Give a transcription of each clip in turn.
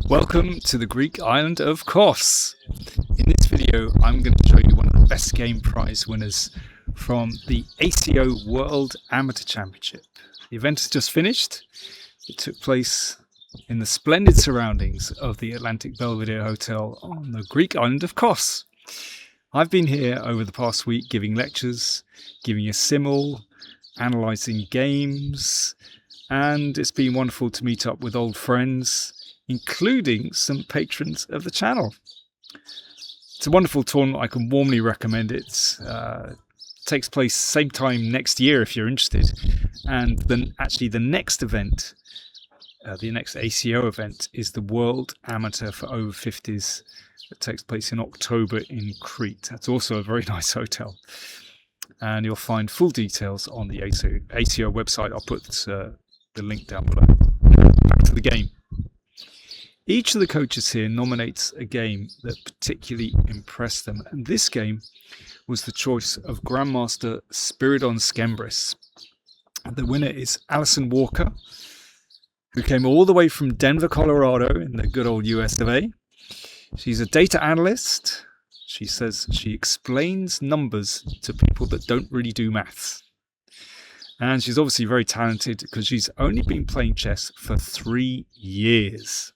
Welcome to the Greek island of Kos. In this video I'm going to show you one of the best game prize winners from the ACO World Amateur Championship. The event has just finished. It took place in the splendid surroundings of the Atlantic Belvedere Hotel on the Greek island of Kos. I've been here over the past week giving lectures, giving a simul, analysing games, and it's been wonderful to meet up with old friends, including some patrons of the channel. It's a wonderful tournament. I can warmly recommend it. Takes place same time next year if you're interested. And then actually the next event, the next ACO event, is the World Amateur for over 50s that takes place in October in Crete. That's also a very nice hotel. And you'll find full details on the ACO website. I'll put the link down below. Back to the game. Each of the coaches here nominates a game that particularly impressed them, and this game was the choice of Grandmaster Spiridon Skembris. The winner is Alison Walker, who came all the way from Denver, Colorado in the good old US of A. She's a data analyst. She says she explains numbers to people that don't really do maths. And she's obviously very talented because she's only been playing chess for 3 years.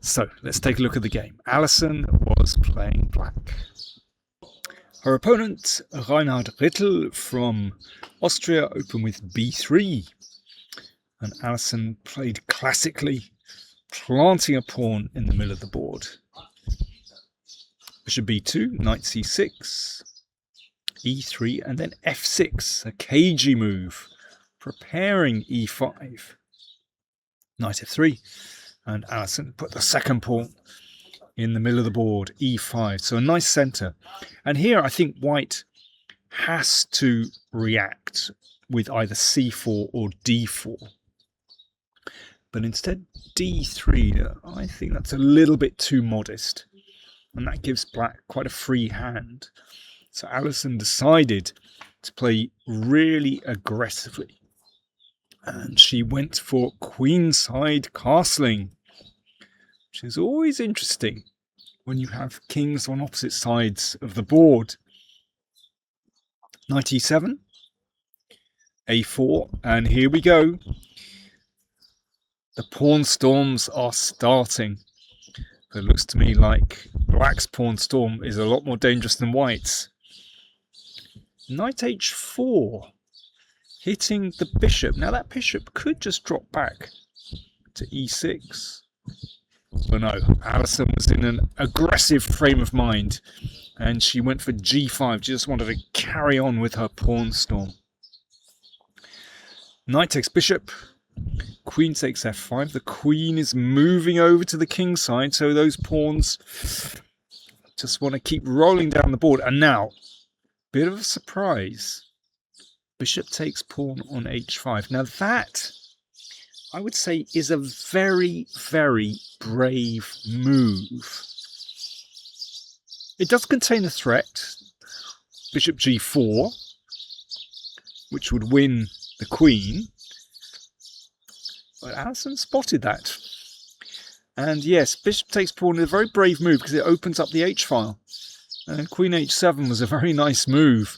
So let's take a look at the game. Alison was playing black. Her opponent, Reinhard Rittel from Austria, opened with b3. And Alison played classically, planting a pawn in the middle of the board. Bishop b2, knight c6, e3, and then f6, a cagey move, preparing e5, knight f3. And Alison put the second pawn in the middle of the board, e5. So a nice centre. And here I think white has to react with either c4 or d4. But instead d3, I think that's a little bit too modest. And that gives black quite a free hand. So Alison decided to play really aggressively. And she went for queenside castling, which is always interesting when you have kings on opposite sides of the board. Knight e7, a4, and here we go. The pawn storms are starting. It looks to me like black's pawn storm is a lot more dangerous than white's. Knight h4. Hitting the bishop. Now that bishop could just drop back to e6. But no, Alison was in an aggressive frame of mind and she went for g5. She just wanted to carry on with her pawn storm. Knight takes bishop. Queen takes f5. The queen is moving over to the king side, so those pawns just want to keep rolling down the board. And now, bit of a surprise. Bishop takes pawn on h5. Now that, I would say, is a very, very brave move. It does contain a threat, bishop g4, which would win the queen. But Alison spotted that. And yes, bishop takes pawn is a very brave move because it opens up the h-file. And queen h7 was a very nice move,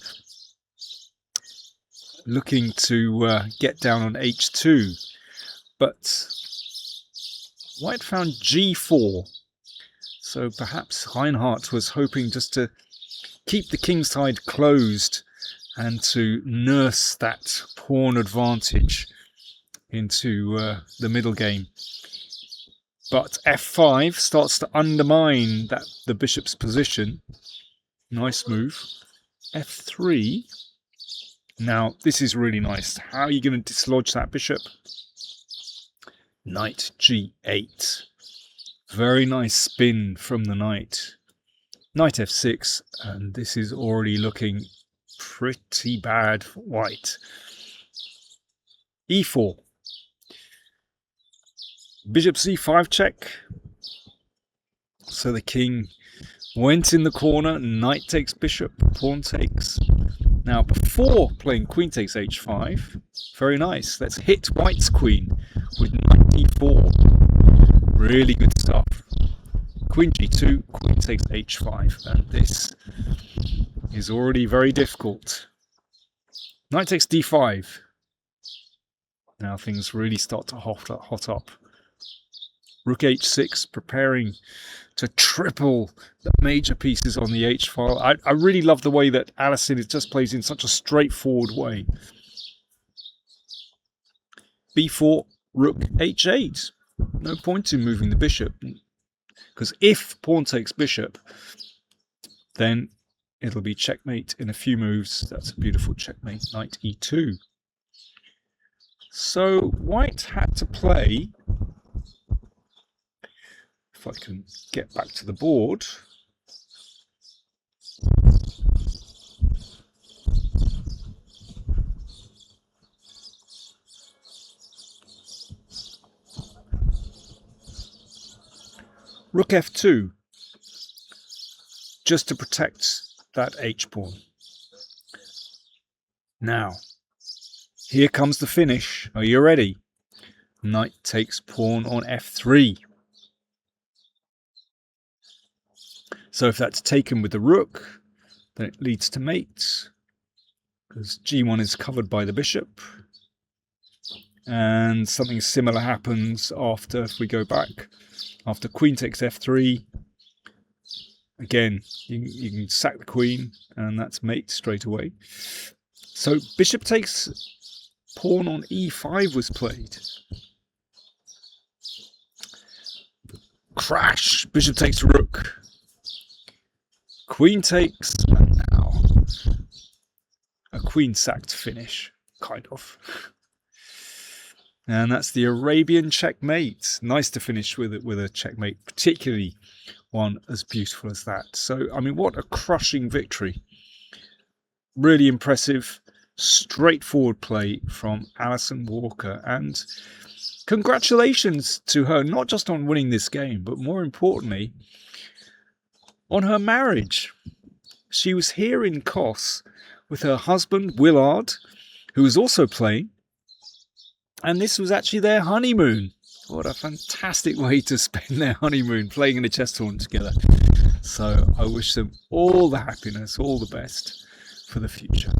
looking to get down on h2, but white found g4, so perhaps Reinhardt was hoping just to keep the king side closed and to nurse that pawn advantage into the middle game. But f5 starts to undermine the bishop's position. Nice move. f3. Now, this is really nice. How are you going to dislodge that bishop? Knight g8. Very nice spin from the knight. Knight f6, and this is already looking pretty bad for white. e4. Bishop c5 check. So the king went in the corner. Knight takes bishop. Pawn takes. Now, before playing queen takes h5, very nice. Let's hit white's queen with knight d4. Really good stuff. Queen g2, queen takes h5, and this is already very difficult. Knight takes d5. Now things really start to hot up. Rook h6, preparing to triple the major pieces on the h file. I really love the way that Alison just plays in such a straightforward way. b4, rook h8. No point in moving the bishop, because if pawn takes bishop, then it'll be checkmate in a few moves. That's a beautiful checkmate. Knight e2. So white had to play, if I can get back to the board, rook f2, just to protect that h-pawn. Now, here comes the finish. Are you ready? Knight takes pawn on f3. So if that's taken with the rook, then it leads to mate, because g1 is covered by the bishop. And something similar happens after, if we go back, after queen takes f3. Again, you can sack the queen, and that's mate straight away. So bishop takes pawn on e5 was played. Crash! Bishop takes rook. Queen takes, and now a queen sacked finish, kind of. And that's the Arabian checkmate. Nice to finish with it with a checkmate, particularly one as beautiful as that. So, I mean, what a crushing victory. Really impressive, straightforward play from Alison Walker. And congratulations to her, not just on winning this game, but more importantly, on her marriage. She was here in Kos with her husband, Willard, who was also playing. And this was actually their honeymoon. What a fantastic way to spend their honeymoon, playing in a chess tournament together. So I wish them all the happiness, all the best for the future.